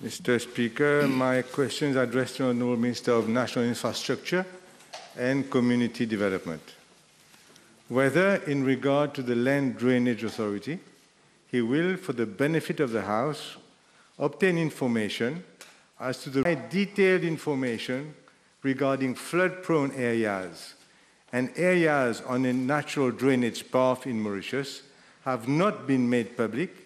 Mr. Speaker, my question is addressed to the Honourable Minister of National Infrastructure and Community Development. Whether, in regard to the Land Drainage Authority, he will, for the benefit of the House, obtain information as to the detailed information regarding flood-prone areas and areas on a natural drainage path in Mauritius have not been made public,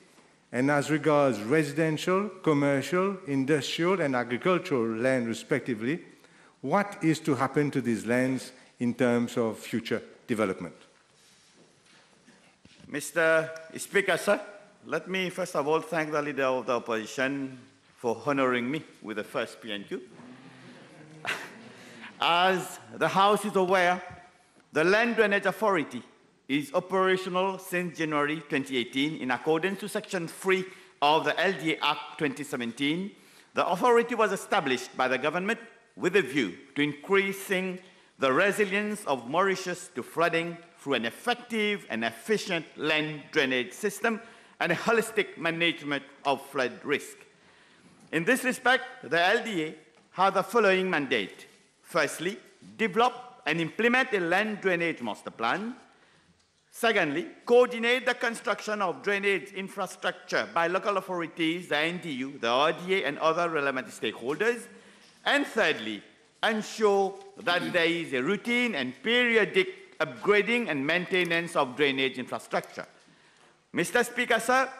and as regards residential, commercial, industrial, and agricultural land respectively, what is to happen to these lands in terms of future development? Mr. Speaker, sir, let me first of all thank the Leader of the Opposition for honoring me with the first PNQ. As the House is aware, the Land Drainage Authority is operational since January 2018 in accordance to Section 3 of the LDA Act 2017. The authority was established by the government with a view to increasing the resilience of Mauritius to flooding through an effective and efficient land drainage system and a holistic management of flood risk. In this respect, the LDA has the following mandate. Firstly, develop and implement a land drainage master plan. Secondly, coordinate the construction of drainage infrastructure by local authorities, the NDU, the RDA, and other relevant stakeholders. And thirdly, ensure that there is a routine and periodic upgrading and maintenance of drainage infrastructure. Mr. Speaker, sir,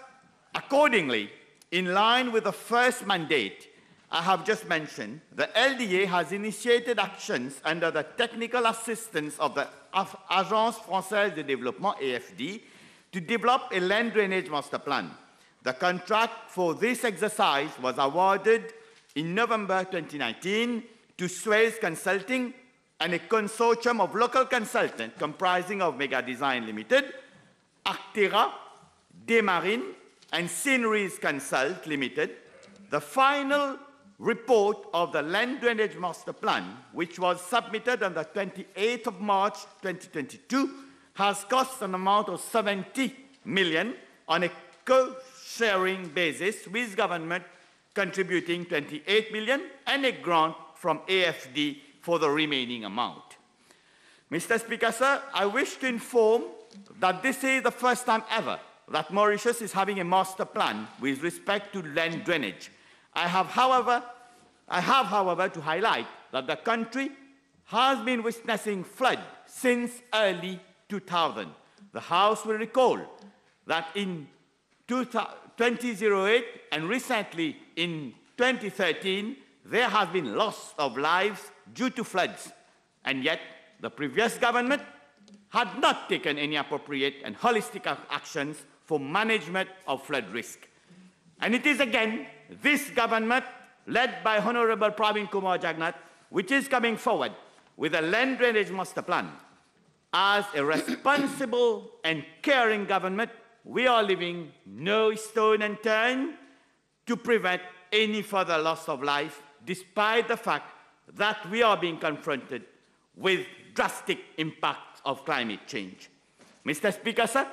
accordingly, in line with the first mandate I have just mentioned, the LDA has initiated actions under the technical assistance of the Agence Française de Développement, AFD, to develop a land drainage master plan. The contract for this exercise was awarded in November 2019 to Suez Consulting and a consortium of local consultants comprising of Mega Design Limited, Actera, Desmarines, and Sceneries Consult Limited. The final report of the Land Drainage Master Plan, which was submitted on the 28th of March 2022, has cost an amount of 70 million on a co-sharing basis, with government contributing 28 million and a grant from AFD for the remaining amount. Mr. Speaker, sir, I wish to inform that this is the first time ever that Mauritius is having a master plan with respect to land drainage. I have, however, to highlight that the country has been witnessing flood since early 2000. The House will recall that in 2008 and recently in 2013, there has been loss of lives due to floods, and yet the previous government had not taken any appropriate and holistic actions for management of flood risk. And it is again this government, led by Honorable Pravin Kumar Jagnnath, which is coming forward with a land drainage master plan. As a responsible and caring government, we are leaving no stone unturned to prevent any further loss of life, despite the fact that we are being confronted with drastic impacts of climate change. Mr. Speaker, sir,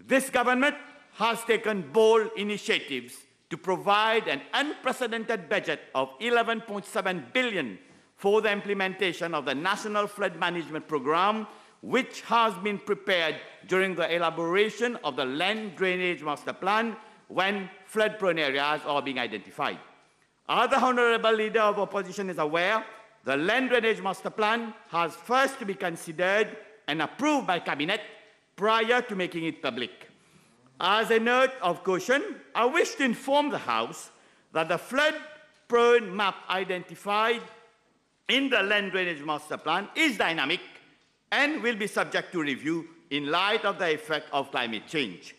this government has taken bold initiatives to provide an unprecedented budget of 11.7 billion for the implementation of the National Flood Management Program, which has been prepared during the elaboration of the Land Drainage Master Plan when flood-prone areas are being identified. As the Honourable Leader of Opposition is aware, the Land Drainage Master Plan has first to be considered and approved by Cabinet prior to making it public. As a note of caution, I wish to inform the House that the flood-prone map identified in the Land Drainage Master Plan is dynamic and will be subject to review in light of the effect of climate change.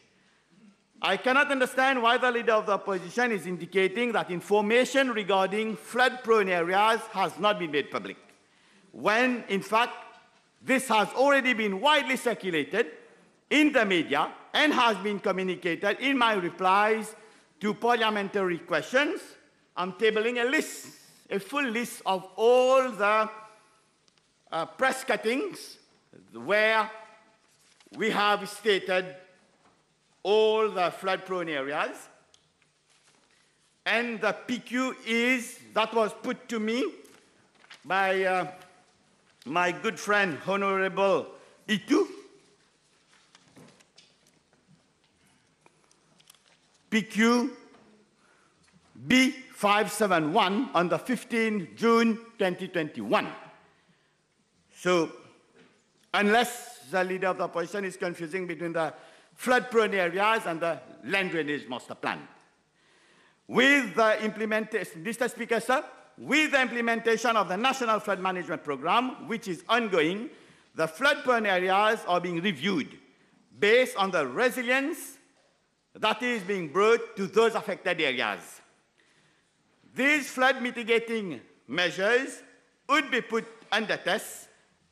I cannot understand why the Leader of the Opposition is indicating that information regarding flood-prone areas has not been made public, when, in fact, this has already been widely circulated in the media and has been communicated in my replies to parliamentary questions. I'm tabling a full list of all the press cuttings where we have stated all the flood-prone areas. And the PQ is, that was put to me by my good friend, Honorable Itu. PQ B571 on the 15th June 2021. So, unless the leader of the opposition is confusing between the flood-prone areas and the land drainage master plan. With the implementation, Mr. Speaker, sir, with the implementation of the National Flood Management Program, which is ongoing, the flood-prone areas are being reviewed based on the resilience that is being brought to those affected areas. These flood mitigating measures would be put under test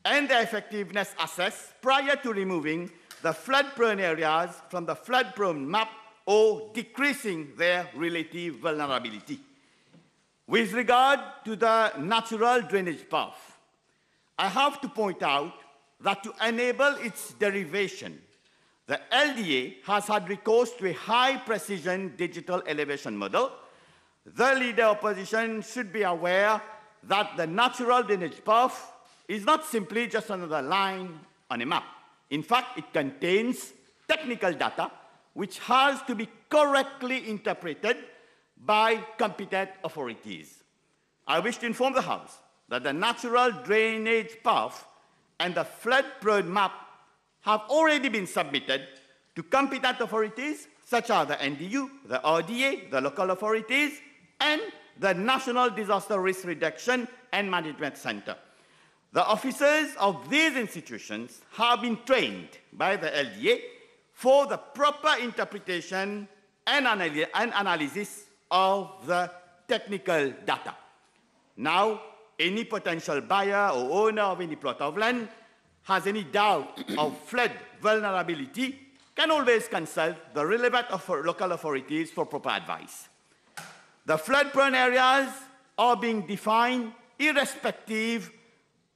and their effectiveness assessed prior to removing the flood-prone areas from the flood-prone map or decreasing their relative vulnerability. With regard to the natural drainage path, I have to point out that to enable its derivation, the LDA has had recourse to a high-precision digital elevation model. The leader opposition should be aware that the natural drainage path is not simply just another line on a map. In fact, it contains technical data which has to be correctly interpreted by competent authorities. I wish to inform the House that the natural drainage path and the flood-prone map have already been submitted to competent authorities such as the NDU, the RDA, the local authorities, and the National Disaster Risk Reduction and Management Center. The officers of these institutions have been trained by the LDA for the proper interpretation and analysis of the technical data. Now, any potential buyer or owner of any plot of land has any doubt of flood vulnerability can always consult the relevant local authorities for proper advice. The flood-prone areas are being defined irrespective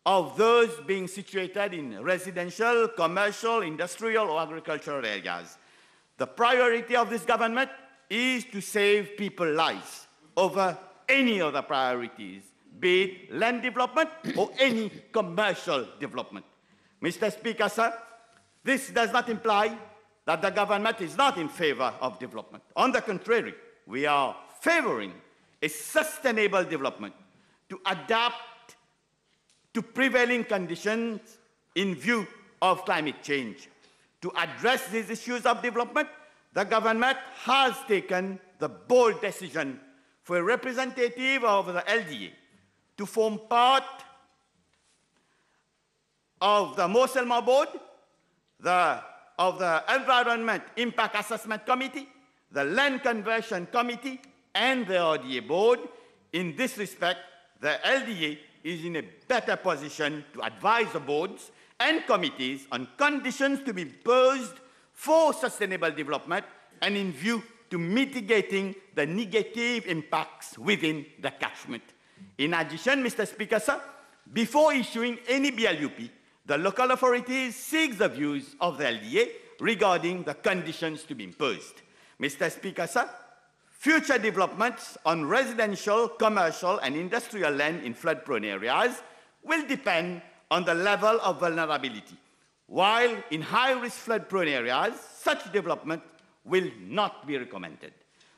of those being situated in residential, commercial, industrial, or agricultural areas. The priority of this government is to save people's lives over any other priorities, be it land development or any commercial development. Mr. Speaker, sir, this does not imply that the government is not in favor of development. On the contrary, we are favoring a sustainable development to adapt to prevailing conditions in view of climate change. To address these issues of development, the government has taken the bold decision for a representative of the LDA to form part of the Moselma Board, of the Environment Impact Assessment Committee, the Land Conversion Committee, and the RDA Board. In this respect, the LDA is in a better position to advise the boards and committees on conditions to be imposed for sustainable development and in view to mitigating the negative impacts within the catchment. In addition, Mr. Speaker, sir, before issuing any BLUP, the local authorities seek the views of the LDA regarding the conditions to be imposed. Mr. Speaker, sir, future developments on residential, commercial, and industrial land in flood-prone areas will depend on the level of vulnerability, while in high-risk flood-prone areas, such development will not be recommended.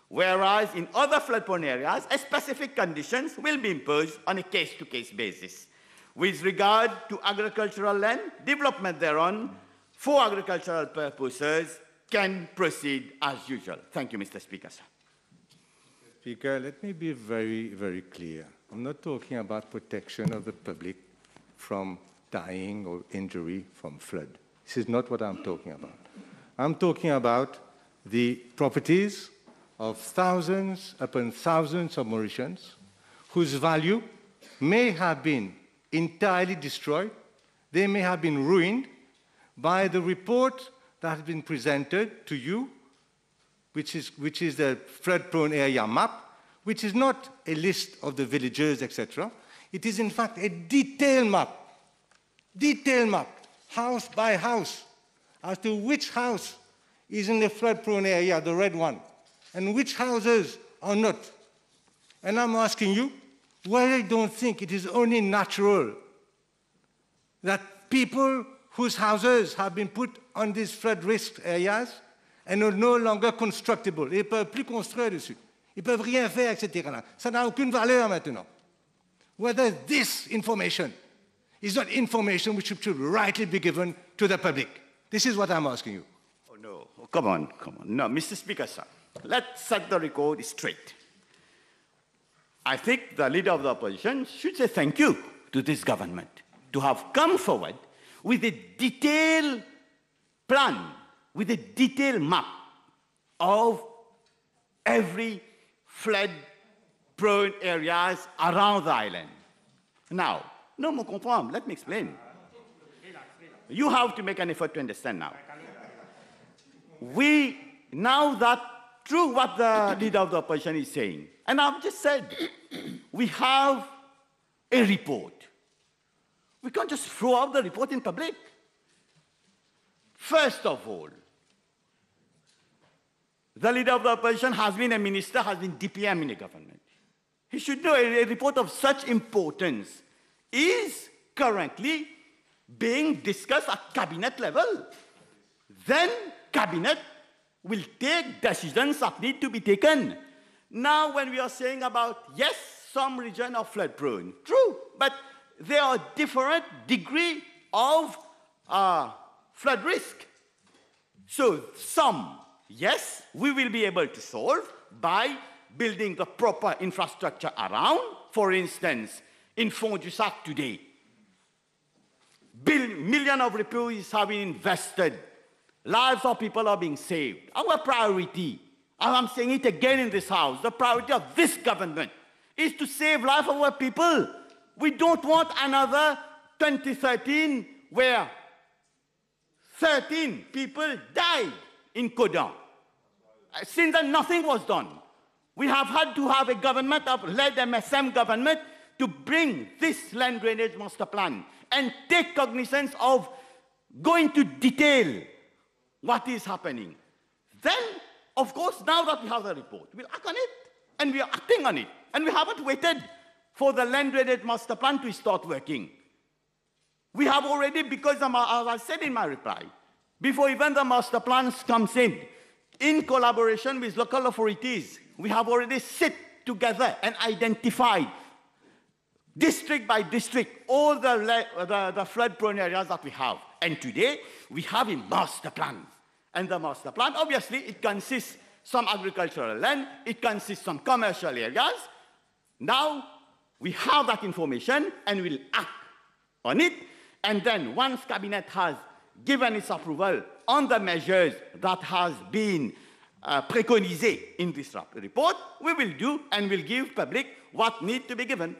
Whereas in other flood-prone areas, specific conditions will be imposed on a case-to-case basis. With regard to agricultural land, development thereon for agricultural purposes can proceed as usual. Thank you, Mr. Speaker, sir. Speaker, let me be very, very clear. I'm not talking about protection of the public from dying or injury from flood. This is not what I'm talking about. I'm talking about the properties of thousands upon thousands of Mauritians whose value may have been entirely destroyed. They may have been ruined by the report that has been presented to you, which is the flood-prone area map, which is not a list of the villages, etc. It is, in fact, a detailed map, house by house, as to which house is in the flood-prone area, the red one, and which houses are not. And I'm asking you, whether you don't think it is only natural that people whose houses have been put on these flood risk areas and are no longer constructible, ils ne peuvent plus construire dessus, ils ne peuvent rien faire, etc. Ça n'a aucune valeur maintenant. Whether this information is not information which should rightly be given to the public. This is what I'm asking you. Oh, no. Oh, come on. No, Mr. Speaker, sir. Let's set the record straight. I think the leader of the opposition should say thank you to this government to have come forward with a detailed plan, with a detailed map of every flood-prone areas around the island. Now, no more confirm. Let me explain. You have to make an effort to understand now. Now that through what the leader of the opposition is saying, and I've just said, we have a report. We can't just throw out the report in public. First of all, the leader of the opposition has been a minister, has been DPM in the government. He should know a report of such importance is currently being discussed at cabinet level. Then cabinet will take decisions that need to be taken. Now when we are saying about, yes, some regions are flood prone, true, but there are different degree of flood risk. So some, yes, we will be able to solve by building the proper infrastructure around. For instance, in Fond du Sac today, millions of rupees have been invested. Lives of people are being saved. Our priority, and I'm saying it again in this house, the priority of this government is to save life of our people. We don't want another 2013 where 13 people died in Kodan. Since then, nothing was done. We have had to have a government of led MSM government to bring this land drainage master plan and take cognizance of going to detail what is happening. Then, of course, now that we have the report, we'll act on it, and we are acting on it. And we haven't waited for the land drainage master plan to start working. We have already, because as I said in my reply, before even the master plans comes in collaboration with local authorities, we have already sit together and identified district by district all the flood-prone areas that we have. And today, we have a master plan. And the master plan, obviously, it consists some agricultural land, it consists some commercial areas. Now, we have that information and we'll act on it. And then once Cabinet has given its approval on the measures that has been preconisé in this report, we will do and will give public what needs to be given.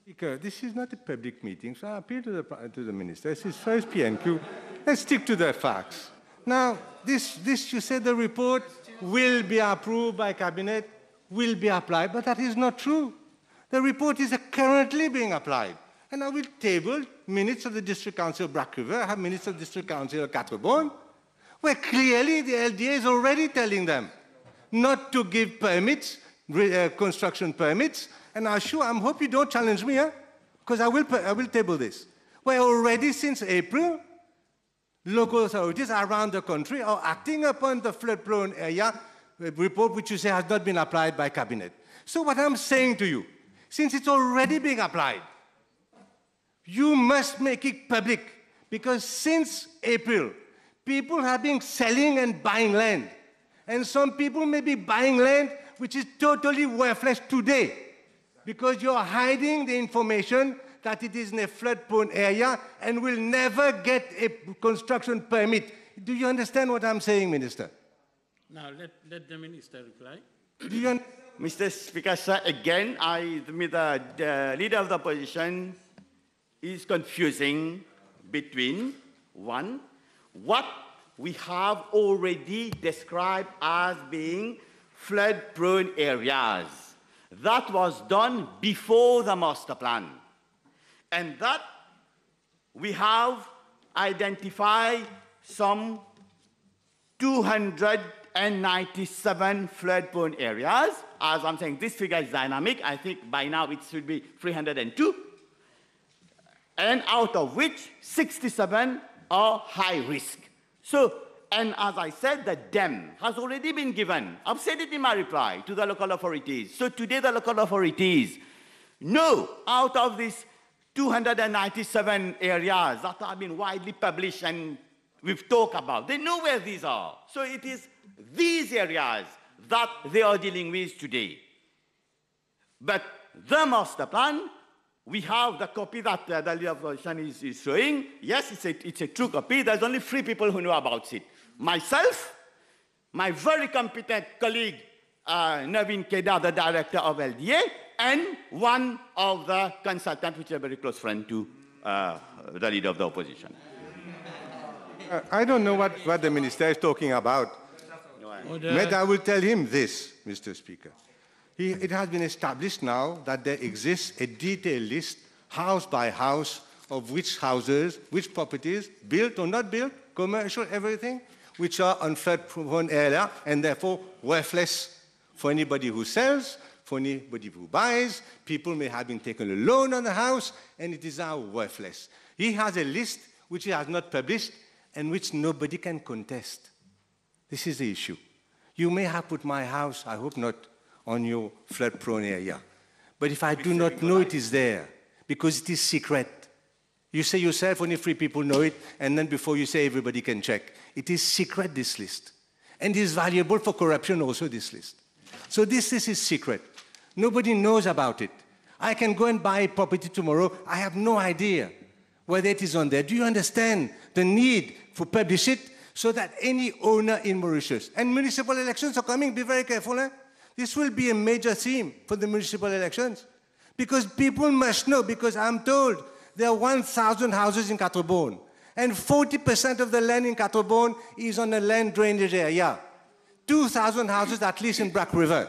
Speaker, this is not a public meeting, so I appeal to the Minister. This is first PNQ. Let's stick to the facts. Now, this you said the report will be approved by Cabinet, will be applied, but that is not true. The report is currently being applied. And I will table minutes of the District Council of Black River, I have minutes of District Council of Quatre-Bornes, where clearly the LDA is already telling them not to give permits, construction permits, and I hope you don't challenge me, because I will table this. Where already since April, local authorities around the country are acting upon the flood-prone area report, which you say has not been applied by Cabinet. So what I'm saying to you, since it's already being applied, you must make it public, because since April, people have been selling and buying land. And some people may be buying land which is totally worthless today, because you're hiding the information that it is in a flood-prone area and will never get a construction permit. Do you understand what I'm saying, Minister? Now, let the Minister reply. Do you Mr. Speaker, sir, again, the leader of the opposition is confusing between, one, what we have already described as being flood-prone areas. That was done before the master plan. And that we have identified some 200 297 flood-prone areas. As I'm saying, this figure is dynamic. I think by now it should be 302. And out of which 67 are high risk. So, and as I said, the dam has already been given. I've said it in my reply to the local authorities. So today the local authorities know out of these 297 areas that have been widely published and we've talked about, they know where these are. So it is these areas that they are dealing with today. But the master plan, we have the copy that the leader of the opposition is showing. Yes, it's a true copy. There's only 3 people who know about it. Myself, my very competent colleague, Naveen Kedar, the director of LDA, and one of the consultants, which is a very close friend to the leader of the opposition. I don't know what the minister is talking about. But I will tell him this, Mr. Speaker. It has been established now that there exists a detailed list, house by house, of which houses, which properties, built or not built, commercial, everything, which are on flood-prone area and therefore worthless for anybody who sells, for anybody who buys. People may have been taken a loan on the house, and it is now worthless. He has a list which he has not published and which nobody can contest. This is the issue. You may have put my house, I hope not, on your flood-prone area. But if I do not know it is there, because it is secret, you say yourself only 3 people know it, and then before you say everybody can check. It is secret, this list. And it is valuable for corruption also, this list. So this is secret. Nobody knows about it. I can go and buy a property tomorrow. I have no idea whether it is on there. Do you understand the need to publish it so that any owner in Mauritius, and municipal elections are coming, be very careful, eh? This will be a major theme for the municipal elections. Because people must know, because I'm told there are 1,000 houses in Catrebone, and 40% of the land in Catrebone is on a land drainage area. 2,000 houses at least in Black River.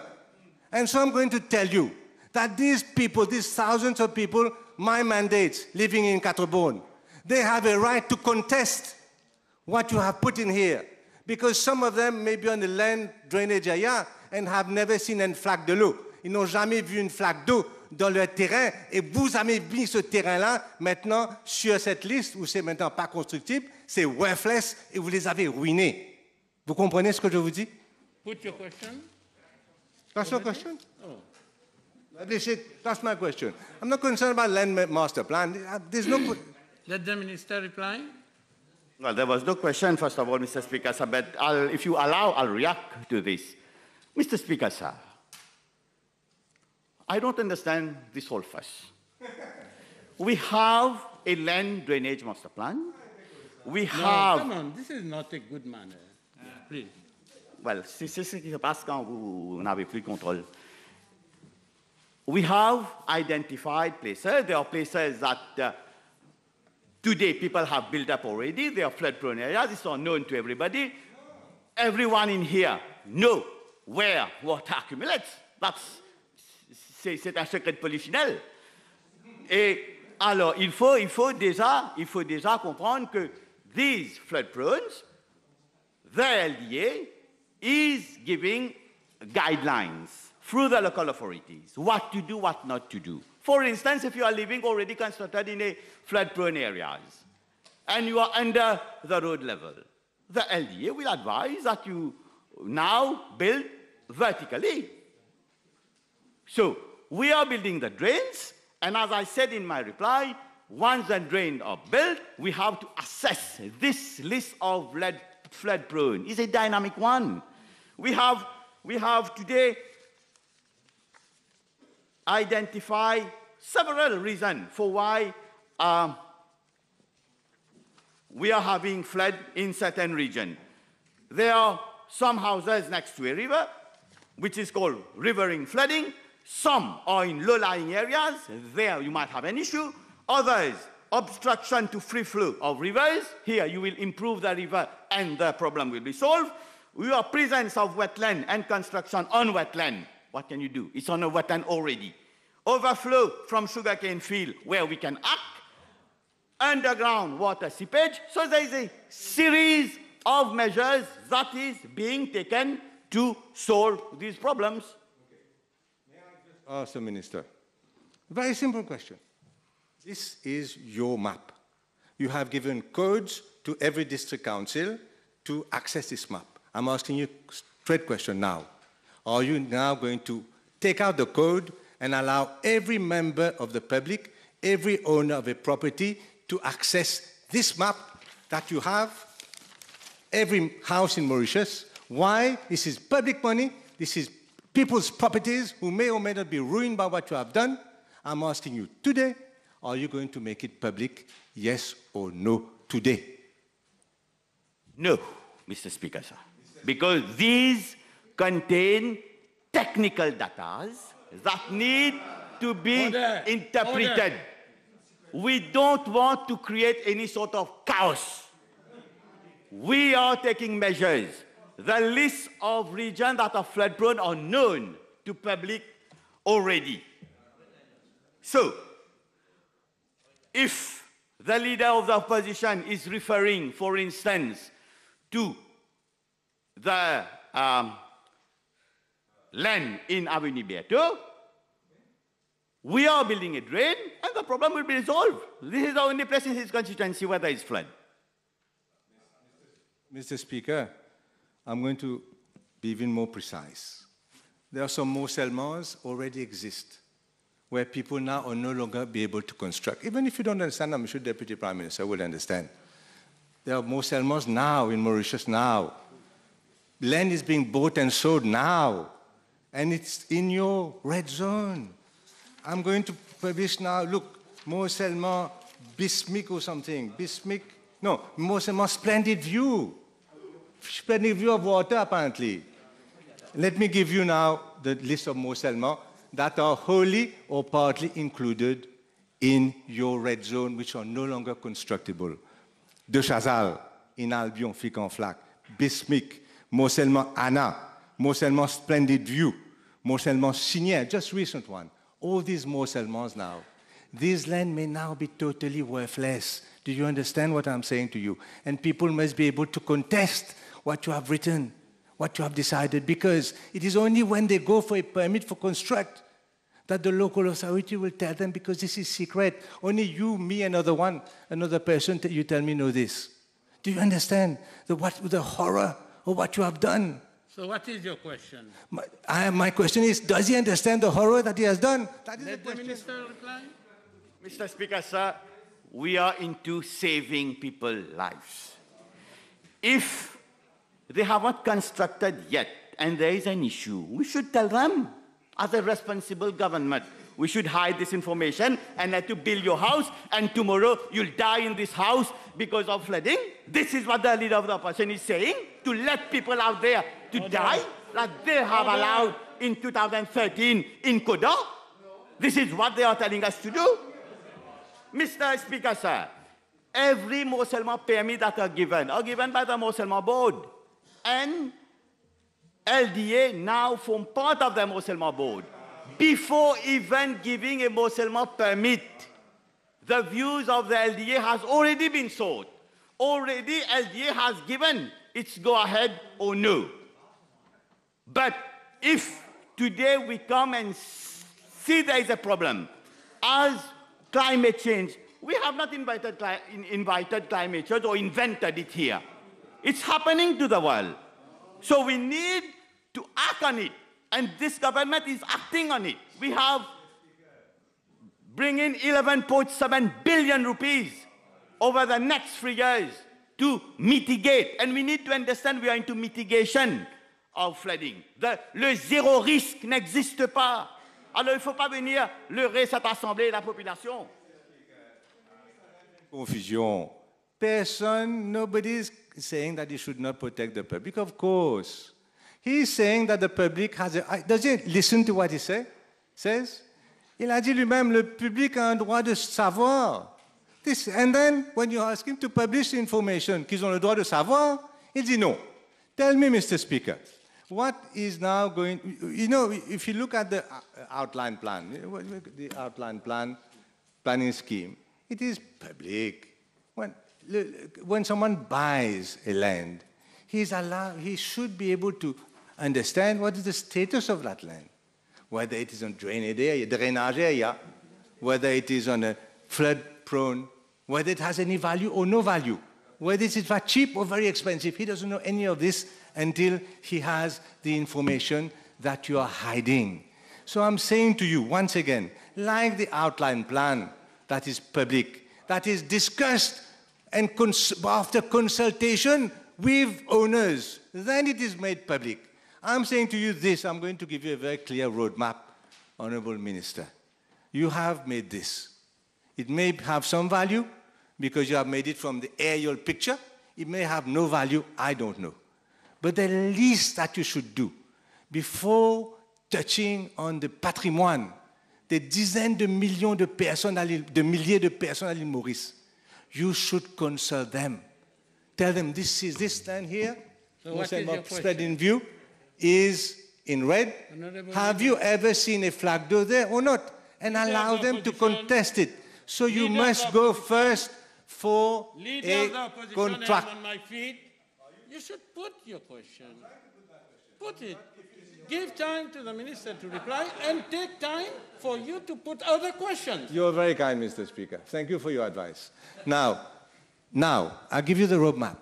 And so I'm going to tell you that these people, these thousands of people, my mandates living in Catrebone, they have a right to contest what you have put in here. Because some of them may be on the land drainage area and have never seen une flaque de l'eau. Ils n'ont jamais vu une flaque d'eau dans leur terrain, et vous avez mis ce terrain-là maintenant sur cette liste où c'est maintenant pas constructible, c'est worthless, et vous les avez ruinés. Vous comprenez ce que je vous dis? Put your question. That's your question? Oh. That's my question. I'm not concerned about land master plan. There's no... Let the minister reply. Well, there was no question, first of all, Mr. Speaker, sir, but if you allow, I'll react to this. Mr. Speaker, sir, I don't understand this whole fuss. We have a land drainage master plan. We have... Come on, this is not a good manner. Yeah, please. Well, c'est ce qui se passe quand vous n'avez plus contrôle. We have identified places. There are places that today people have built up already. They are flood-prone areas. It's all known to everybody. Everyone in here knows where water accumulates. C'est un secret polichinelle. Et alors, il faut déjà comprendre que these flood-prones, the LDA is giving guidelines through the local authorities, what to do, what not to do. For instance, if you are living already constructed in a flood-prone areas, and you are under the road level, the LDA will advise that you now build vertically. So, we are building the drains, and as I said in my reply, once the drains are built, we have to assess this list of flood-prone. It's a dynamic one. We have today identified several reasons for why we are having flood in certain regions. There are some houses next to a river, which is called riverine flooding. Some are in low-lying areas. There you might have an issue. Others, obstruction to free flow of rivers. Here you will improve the river and the problem will be solved. We have presence of wetland and construction on wetland. What can you do? It's on a wetland already. Overflow from sugarcane field where we can act. Underground water seepage. So there is a series of measures that is being taken to solve these problems. Ask the Minister. Very simple question. This is your map. You have given codes to every district council to access this map. I'm asking you a straight question now. Are you now going to take out the code and allow every member of the public, every owner of a property to access this map that you have, every house in Mauritius? Why? This is public money. This is people's properties who may or may not be ruined by what you have done. I'm asking you today, are you going to make it public, yes or no, today? No, Mr. Speaker, sir. Because these contain technical data that need to be interpreted. We don't want to create any sort of chaos. We are taking measures. The list of regions that are flood-prone are known to public already. So, if the leader of the opposition is referring, for instance, to the land in Avenue Beato, we are building a drain and the problem will be resolved. This is the only place in his constituency where there is flood. Mr. Speaker, I'm going to be even more precise. There are some morcellements already exist where people now are no longer be able to construct. Even if you don't understand, I'm sure Deputy Prime Minister will understand. There are morcellements now in Mauritius now. Land is being bought and sold now, and it's in your red zone. I'm going to publish now, look, morcellement Bismic or something. Bismic, no, morcellement Splendid View. Splendid View of water, apparently. Let me give you now the list of morcellements that are wholly or partly included in your red zone, which are no longer constructible. De Chazal, in Albion, Fic-en-Flac, Bismic, morcellement Anna, morcellement Splendid View, morcellement Signier, just recent one. All these morcellements now, these land may now be totally worthless. Do you understand what I'm saying to you? And people must be able to contest what you have written, what you have decided, because it is only when they go for a permit for construct that the local authority will tell them, because this is secret. Only you, me, another person, you tell me know this. Do you understand the horror of what you have done? So what is your question? My question is, does he understand the horror that he has done? That is Let the Minister reply. Mr. Speaker, sir, we are into saving people's lives. If they have not constructed yet and there is an issue, we should tell them. As a responsible government, we should hide this information and let you build your house, and tomorrow you'll die in this house because of flooding. This is what the leader of the opposition is saying, to let people out there to die, like they have allowed in 2013 in Koda. This is what they are telling us to do. Mr. Speaker, sir, every morcellement permit that are given by the morcellement board. And LDA now form part of the morcellement board. Before even giving a morcellement permit, the views of the LDA has already been sought. Already LDA has given its go-ahead or no. But if today we come and see there is a problem, as climate change, we have not invited climate change or invented it here. It's happening to the world. So we need to act on it, and this government is acting on it. We have bring in 11.7 billion rupees over the next 3 years to mitigate, and we need to understand we are into mitigation of flooding. Le zéro risque n'existe pas. Alors il ne faut pas venir leurrer cette assemblée et la population. Confusion. Nobody is saying that you should not protect the public, of course. He's saying that the public has a... Does he listen to what he says? Il a dit lui-même, le public a un droit de savoir. And then, when you ask him to publish information qu'ils ont le droit de savoir, il dit non. Tell me, Mr. Speaker, what is now going... You know, if you look at the outline plan, the outline planning scheme, it is public. When someone buys a land, he should be able to understand what is the status of that land, whether it is on drainage area, whether it is on a flood-prone, whether it has any value or no value, whether it is cheap or very expensive. He doesn't know any of this until he has the information that you are hiding. So I'm saying to you, once again, like the outline plan that is public, that is discussed and after consultation with owners, then it is made public. I'm saying to you this, I'm going to give you a very clear roadmap, Honorable Minister. You have made this. It may have some value because you have made it from the aerial picture. It may have no value, I don't know. But the least that you should do before touching on the patrimoine, des dizaines de millions de personnes, de milliers de personnes à l'île Maurice, you should consult them. Tell them this land here, So spread in view, is in red. Have you ever seen a flag there or not? And allow them to contest it. So you must go first for a contract. On my feet. You should put your question. Put it. Give time to the minister to reply and take time for you to put other questions. You're very kind, Mr. Speaker. Thank you for your advice. Now, I'll give you the roadmap.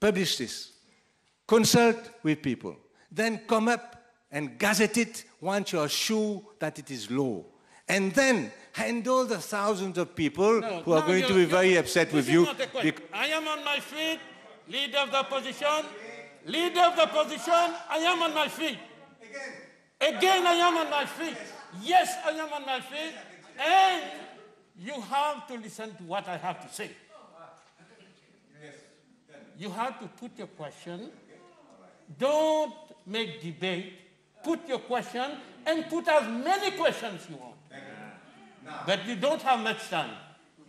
Publish this. Consult with people. Then come up and gazette it once you're sure that it is law. And then handle the thousands of people who are going to be very upset with you. I am on my feet, leader of the opposition. Leader of the opposition, I am on my feet. Again, I am on my feet. Yes, I am on my feet. And you have to listen to what I have to say. You have to put your question. Don't make debate. Put your question and put as many questions you want. But you don't have much time.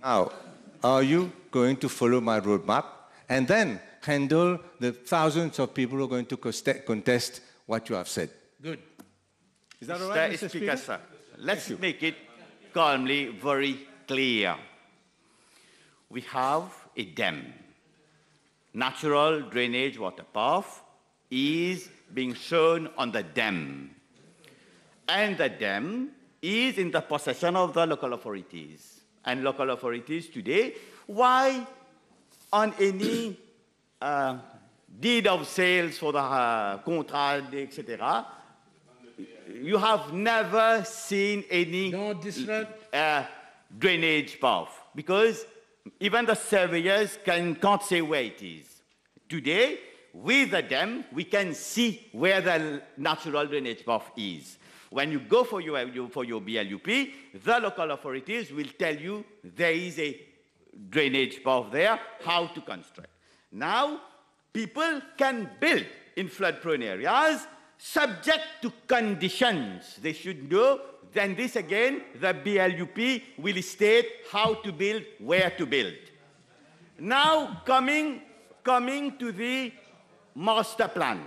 Now, are you going to follow my roadmap and then handle the thousands of people who are going to contest what you have said? Good. Is that all right, Mr. Speaker? Sir, let's make it calmly very clear. We have a dam. Natural drainage water path is being shown on the dam. And the dam is in the possession of the local authorities. And local authorities today, why on any deed of sales for the contract, etc., you have never seen any drainage path, because even the surveyors can't say where it is. Today, with the dam, we can see where the natural drainage path is. When you go for your BLUP, the local authorities will tell you there is a drainage path there, how to construct. Now, people can build in flood-prone areas subject to conditions. They should know. Then this again, the BLUP will state how to build, where to build. Now, coming to the master plan,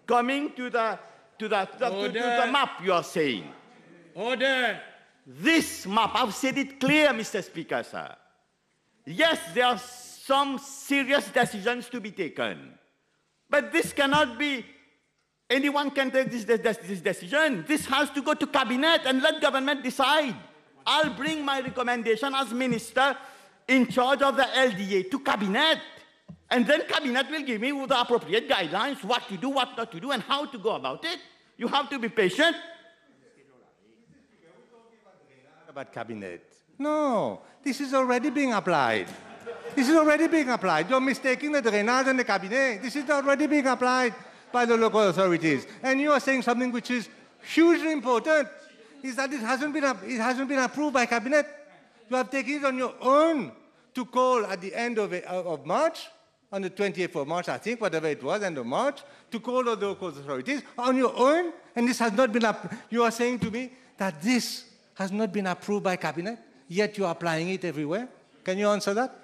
coming to the map you are saying. Order. This map, I've said it clear, Mr. Speaker, sir. Yes, there are some serious decisions to be taken. But this cannot be, anyone can take this decision. This has to go to cabinet and let government decide. I'll bring my recommendation as minister in charge of the LDA to cabinet. And then cabinet will give me the appropriate guidelines, what to do, what not to do, and how to go about it. You have to be patient. About cabinet. No, this is already being applied. This is already being applied. You're mistaking the drainage and the cabinet. This is already being applied by the local authorities. And you are saying something which is hugely important, is that it hasn't been approved by cabinet. You have taken it on your own to call at the end of March, on the 28th of March, I think, whatever it was, end of March, to call the local authorities on your own, and this has not been you are saying to me that this has not been approved by cabinet, yet you are applying it everywhere. Can you answer that?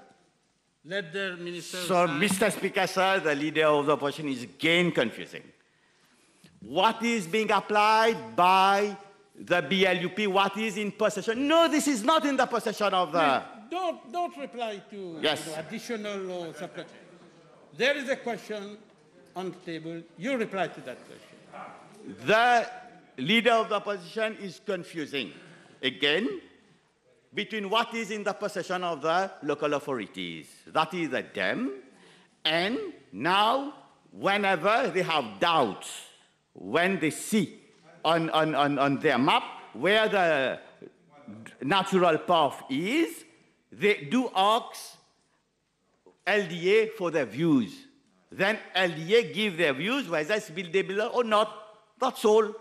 Let the minister... So, Mr. Speaker, sir, the leader of the opposition is again confusing. What is being applied by the BLUP, what is in possession? No, this is not in the possession of the... Don't reply to yes. additional or separate. There is a question on the table. You reply to that question. The leader of the opposition is confusing, again, between what is in the possession of the local authorities, that is a dam, and now, whenever they have doubts, when they see on their map where the natural path is, they do ask LDA for their views. Then LDA give their views whether it's buildable or not. That's all.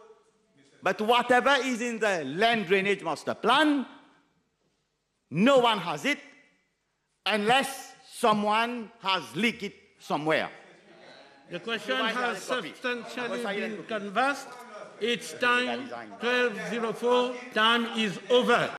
But whatever is in the land drainage master plan, no one has it unless someone has leaked it somewhere. The question has substantially been canvassed. It's time 12:04. Time is over.